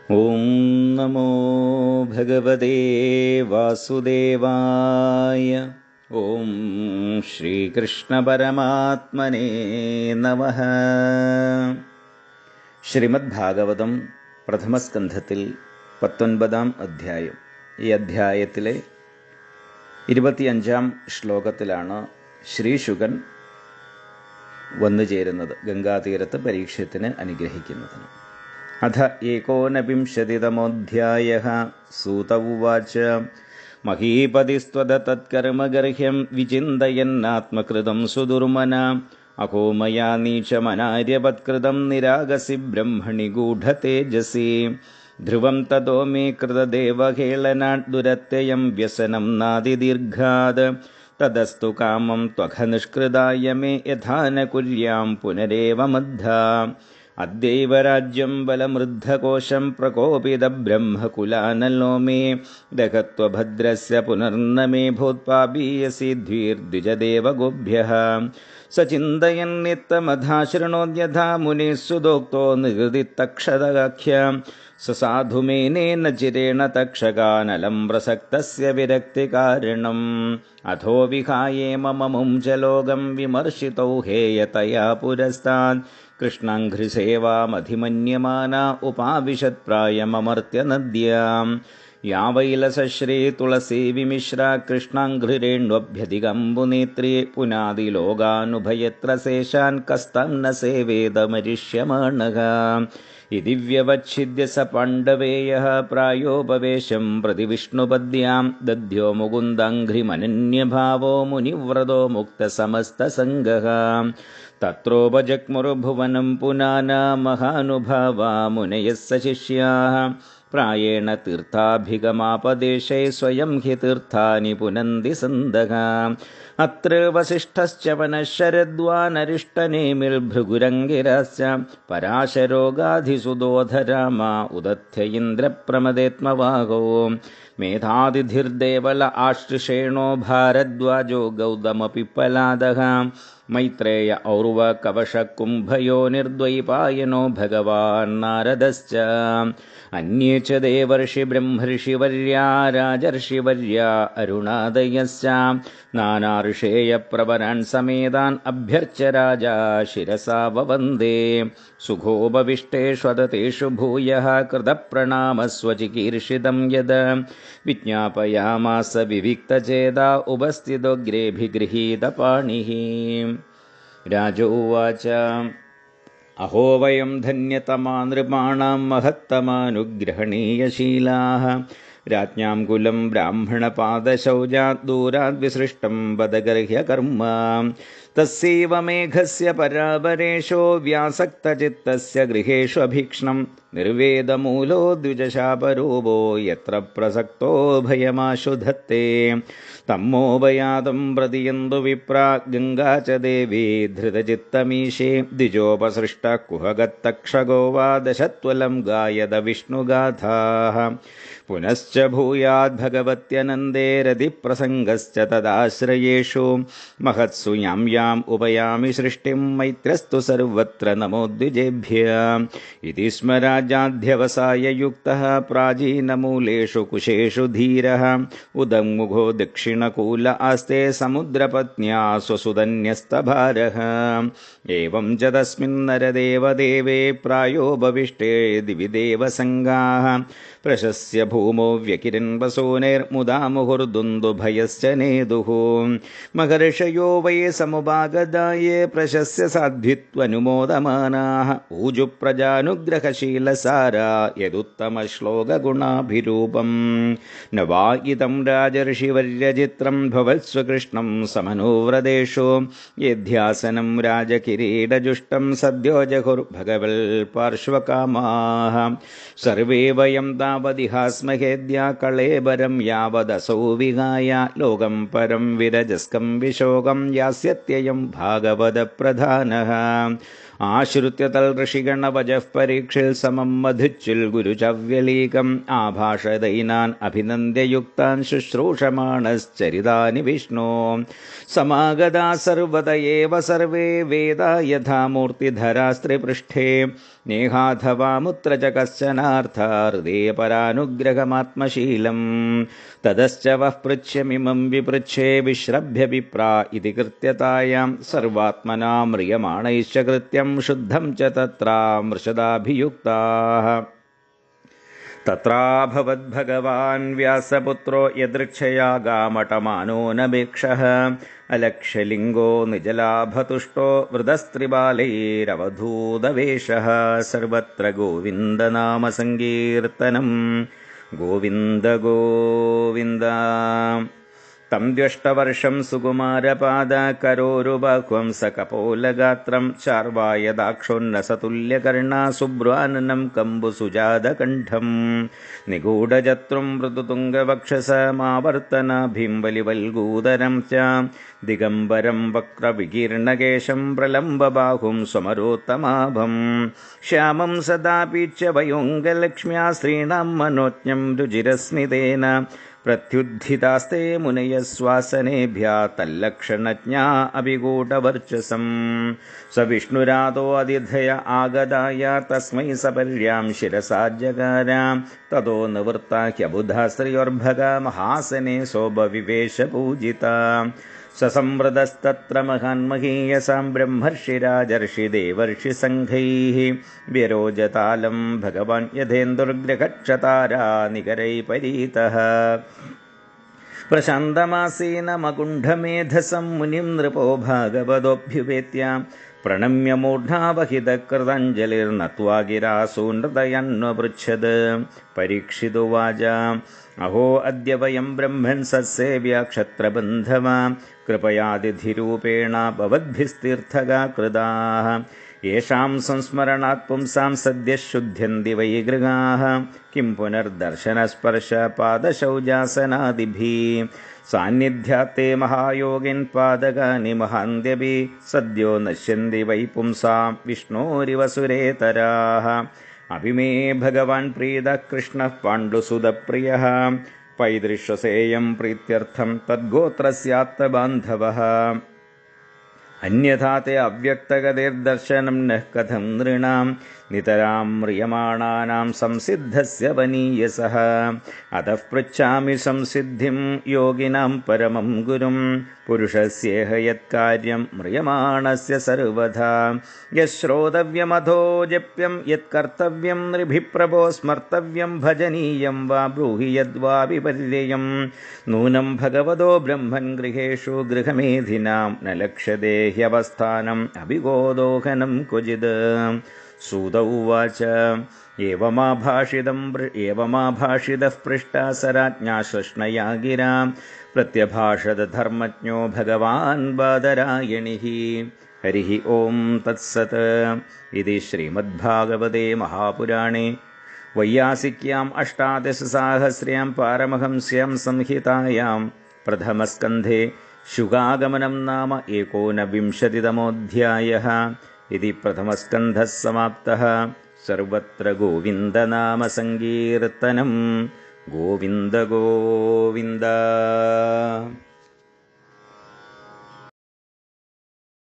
ഓം നമോ ഭഗവതേ വാസുദേവായ. ഓം ശ്രീകൃഷ്ണ പരമാത്മനേ നമഃ. ശ്രീമദ് ഭാഗവതം പ്രഥമസ്കന്ധത്തിൽ 19-ാം അധ്യായം. ഈ അധ്യായത്തിലെ 25-ാം ശ്ലോകത്തിലാണ് ശ്രീശുകൻ വന്നു ചേരുന്നത്, ഗംഗാതീരത്ത് പരീക്ഷത്തിനെ അനുഗ്രഹിക്കുന്നതിന്. അഥ ഏകോനവിംശതിതമോऽധ്യായഃ. സൂത ഉവാച മഹീപതിസ്ത്വദ തത്കർമ്മഗർഹ്യം വിചിന്തയന്നാത്മകൃതം സുദുർമന അഹോ മയാ നീചമനാര്യവത്കൃതം നിരാഗസി ബ്രഹ്മണി ഗൂഢതേജസി ധ്രുവം തതോ മേ കൃതദേവഹേളനാത് ദുരത്യയം വ്യസനം നാദിദീർഘാത് തദസ്തു കാമം ത്വഘ നിഷ്കൃതായ മേ യഥാ ന കുര്യാം പുനരേവ മദ്ധാ അദ്യൈവ രാജ്യം ബലമൃദ്ധകോശം പ്രകോപിത ബ്രഹ്മകുലാനലോ മേ ദഹത്വഭദ്രസ്യ പുനർന മേ ഭൂത്പാപീയസി ദ്വിർദ്വിജദേവഗോഭ്യഃ സചിന്തയന്നിത്തമധാശൃണോദ്യഥാ മുനിഃ സുദോക്തോ നിഹൃതിത്തക്ഷതഗാഖ്യ സസാധുമേനേന ചിരേണ തക്ഷകാനലം പ്രസക്തസ്യ വിരക്തികാരണം അഥോ വിഹായേ മമമും ച ലോകം വിമർശിതൗ ഹേയതയാ പുരസ്താദ് കൃഷ്ണാഘ്രിസേവാമധിമന്യമാന ഉപാവിശത് പ്രായമമർത്യനദ്യാം യാവൈലസശ്രീ തുളസീ വിമിശ്രാ കൃഷ്ണാഘ്രിരേണ്വഭ്യധികമ്പുനേത്രീ പുനാദിലോകാനുഭയത്ര ശേഷാൻ കസ്തം ന സേവേതമരിഷ്യമാണഃ ഇതി വ്യവച്ഛിദ്യ സ പാണ്ഡവേയഃ പ്രായോപവേശം പ്രതി വിഷ്ണുപദ്യാം ദദ്ധ്യോ മുകുന്ദാഘ്രിമനന്യഭാവോ മുനിവ്രതോ മുക്തസമസ്തസംഗഃ തത്രോപജഗ്മുർഭുവനം പുനാനാ മഹാനുഭാവാ മുനയഃ സശിഷ്യാഃ പ്രായേണ തീർത്ഥാഭിഗമാപദേശൈ സ്വയം ഹി തീർത്ഥാനി പുനന്തി സന്തഃ അത്ര വസിഷ്ഠശ്ച വനശരദ്വാനരിഷ്ടനേമിർഭൃഗുരംഗിരാശ്ച പരാശരോഗാധിസുദോധരാമ ഉദധ്യ ഇന്ദ്രപ്രമദേത്മവാഹോ മേധാതിഥിർദേവല ആശ്രിഷേണോ ഭാരദ്വാജോ ഗൗതമപി പലാദഃ മൈത്രേയ ഔർവ കവശ കുംഭയോ നിർദ്വൈപായനോ ഭഗവാൻ നാരദശ്ച അന്യേ ച ദേവർഷി ബ്രഹ്മർഷിവർയാ രാജർഷിവർയാ അരുണാദയശ്ച നാനാർഷേയ പ്രവരാൻ സമേതാൻ അഭ്യർച്യ രാജാ ശിരസാ വവന്ദേ സുഖോപവിഷ്ടേഷ്വതേഷു ഭൂയഃ കൃതപ്രണാമസ്വചികീർഷിതം യദ് വിജ്ഞാപയാമാസ വിവിക്തചേതാ ഉപസ്ഥിതോഗ്രേഭിഗൃഹീതപാണിഃ. രാജോവാച അഹോ വയം ധന്യതമാ നൃപാണാം മഹത്തമാനുഗ്രഹണീയശീലാഃ രാജ്ഞാം കുലം ബ്രാഹ്മണപാദശൗചാത് ദൂരാത് വിസൃഷ്ടം പദഗർഹ്യകർമ്മ തസ്യൈവ മേഘസ്യ പരാപരേഷോ വ്യാസക്തചിത്തസ്യ ഗൃഹേഷു അഭീക്ഷ്ണം നിർവേദമൂലോ ദ്വിജശാപരൂപോ യത്ര പ്രസക്തോ ഭയമാശു ധത്തേ തമ്മോപയാതം പ്രതിയന്തു വിപ്രാ ഗംഗാ ച ദേവീ ധൃതചിത്തമീശേ ദ്വിജോപസൃഷ്ട കുഹഗത്തക്ഷഗോ വാ ദശത്വലം ഗായത വിഷ്ണുഗാഥാഃ പുനശ്ച ഭൂയാദ് ഭഗവത്യനന്ദേ രതിപ്രസംഗശ്ച തദാശ്രയേഷു മഹത്സു യാം യാം ഉപയാമി സൃഷ്ടിം മൈത്രസ്തു സർവത്ര നമോ ദ്വിജേഭ്യഃ ഇതി സ്മ രാജാധ്യവസായ യുക്തഃ പ്രാചീനമൂലേഷു കുശേഷു ധീരഃ ഉദങ്മുഖോ ദക്ഷിണകൂല ആസ്തേ സമുദ്രപത്ന്യാ സ്വസുതന്യസ്തഭാരഃ ഏവം ച തസ്മിन् നരദേവദേവേ പ്രായോപവിഷ്ടേ ദിവി ദേവസംഗാഃ പ്രശസ്യ ഭൂമോ വ്യകിരൻ വസൂനൈർമുദാ മുഹുർദുന്ദുഭയശ്ച നേതുഃ മഹർഷയോ വൈ സമുപാഗതായേ പ്രശസ്യ സാധ്വിത്വനുമോദമാനാഃ ഊജു പ്രജാനുഗ്രഹശീലസാരാ യദുത്തമശ്ലോകഗുണാഭിരൂപം ന വാ ഇദം രാജർഷിവർയചിത്രം ഭവത്സ്വകൃഷ്ണം സമനോവ്രതേഷു യധ്യാസനം രാജകിരീടജുഷ്ടം സദ്യോ ജഹുർഭഗവൽ പാർശ്വകാമാഃ സർവേ വയം താവദിഹാസ്മഹേദ്യ കളേബരം യാവദസൗ വിഹായ ലോകം പരം വിരജസ്കം വിശോകം യാസ്യത്യയം ഭാഗവത പ്രധാനഃ ആശ്രിത്യ തൽഋഷിഗണവജഃ പരീക്ഷിൽ സമം മധുച്ചിൽ ഗുരുചവ്യലീകം ആഭാഷദൈനാൻ അഭിനന്ദ്യയുക്താൻ ശുശ്രൂഷമാണശ്ചരിതാനി വിഷ്ണോ സമാഗതാ സർവത ഏവ സർവേ വേദാ യഥാ മൂർത്തിധരാസ്ത്രിപൃഷ്ഠേ നേഹാധവാമുത്ര ച കശ്ചനാർത്ഥ ഹൃദയപരാനുഗ്രഹമാത്മശീലം തതശ്ച വഃ പൃച്ഛ്യമിമം വിപൃച്ഛേ വിശ്രഭ്യ വിപ്രാ ഇതി കൃത്യതായാം സർവാത്മനാ മ്രിയമാണൈശ്ച കൃത്യം ശുദ്ധം ച തത്രാ മൃഷദാഭിയുക്താഃ തത്രാഭവദ്ഭഗവാൻ വ്യാസപുത്രോ യദൃച്ഛയാഗാമടമാനോ നഭേക്ഷഃ അലക്ഷ്യലിംഗോ നിജലാഭതുഷ്ടോ വൃതസ്ത്രിബാലൈരവധൂതവേഷഃ സർവത്ര ഗോവിന്ദനാമസങ്കീർത്തനം ഗോവിന്ദ ഗോവിന്ദ തം ദ്വഷ്ടവർഷം സുകുമാരപാദകരോരുബഹ്വം സകപോലഗാത്രം ചാർവായദാക്ഷോന്നസതുല്യകർണാ ശുഭ്രാനനം കമ്പുസുജാതകണ്ഠം നിഗൂഢജത്രും മൃദുതുംഗവക്ഷസമാവർത്തനാഭിം ബലിവൽഗൂദരം ച ദിഗംബരം വക്രവികീർണകേശം പ്രലംബബാഹും സമരോത്തമാഭം ശ്യാമം സദാപീച്യ വയോംഗലക്ഷ്മ്യാ ശ്രീണാം മനോജ്ഞം രുചിരസ്മിതേന പ്രത്യുദ്ധിതാസ്തേ മുനയശ്വാസനേഭ്യ തല്ലക്ഷണജ്ഞാ അഭിഗൂഢവർച്ചസം സ വിഷ്ണുരാതോ അതിഥയ ആഗതായ തസ്മൈ സപര്യാം ശിരസാ ജഗാര തതോ നിവൃത്ത ഹ്യബുധാശ്രിയോർഭഗ മഹാസനെ ശോഭവിവേശ പൂജിത സസംവൃതസ്തത്ര മഹാന്മഹീയസാം ബ്രഹ്മർഷിരാജർഷിദേവർഷിസംഘൈഃ വ്യരോജതാലം ഭഗവാൻ യഥേന്ദുർഗ്രഹക്ഷതാരാ നികരൈപരീതഃ പ്രശാന്തമാസീനമകുണ്ഠമേധസം മുനിം നൃപോ ഭാഗവതോഭ്യുപേത്യ പ്രണമ്യ മൂഢാവഹിതകൃതാഞ്ജലിർനത്വാ ഗിരാസൂനൃതയന്വപൃച്ഛത് പരീക്ഷിതുവാച അഹോ അദ്യ വയം ബ്രഹ്മൻ സത്സേവ്യ ക്ഷത്രബന്ധവ കൃപയാതിഥിരൂപേണ ഭവദ്ഭിസ്തീർത്ഥകാ കൃതാഃ യേഷാം സംസ്മരണാത് പുംസാം സദ്യഃ ശുദ്ധ്യന്തി വൈ ഗൃഹാഃ കിം പുനർദർശനസ്പർശ പാദശൗചാസനാദിഭിः സാന്നിധ്യാത്തെ മഹായോഗിൻ പാദകാനി മഹാന്ത്യഭി സദ്യോ നശ്യന്തി വൈ പുംസാം വിഷ്ണോരിവ സുരേതരാഃ അഭിമേ ഭഗവാൻ പ്രീത കൃഷ്ണ പാണ്ഡുസുതപ്രിയഃ പൈതൃശ്വസേയം പ്രീത്യർത്ഥം തദ്ഗോത്രസ്യാത്തബാന്ധവഃ അന്യഥാ തേ അവ്യക്തഗതിർദർശനം നഃ കഥം നൃണാം നിതരാം മ്രിയമാണാനാം സംസിദ്ധസ്യ വനീയസഃ അതഃ പൃച്ഛാമി സംസിദ്ധിം യോഗിനാം പരമം ഗുരും പുരുഷസ്യേഹ യത്കാര്യം മ്രിയമാണസ്യ സർവഥാ യശ്രോതവ്യമധോ ജപ്യം യത്കർത്തവ്യം നൃഭിപ്രഭോ സ്മർത്തവ്യം ഭജനീയം വാ ബ്രൂഹി യദ്വാ വിപര്യയം നൂനം ഭഗവതോ ബ്രഹ്മൻ ഗൃഹേഷു ഗൃഹമേധിനാം ന ലക്ഷ്യതേ ഹ്യവസ്ഥാനം അഭിഗോദോഹനം ക്വചിത് സൂത ഉവാച ഏവമാഭാഷിതഃ പൃഷ്ടാ स राज्ञा श्लष्णया गिरा प्रत्यभाषत धर्मज्ञो भगवान् बादरायणिः हरिः ओं तत्सत् इति श्रीमद्भागवते महापुराणे वैयासिक्याम् अष्टादशसाहस्र्यां पारमहंस्यां संहितायां प्रथमस्कन्धे शुगागमनं नाम 19तमोऽध्यायः इति प्रथमस्कन्धः समाप्तः। सर्वत्र गोविन्दनामसङ्कीर्तनं गोविन्द गोविन्द।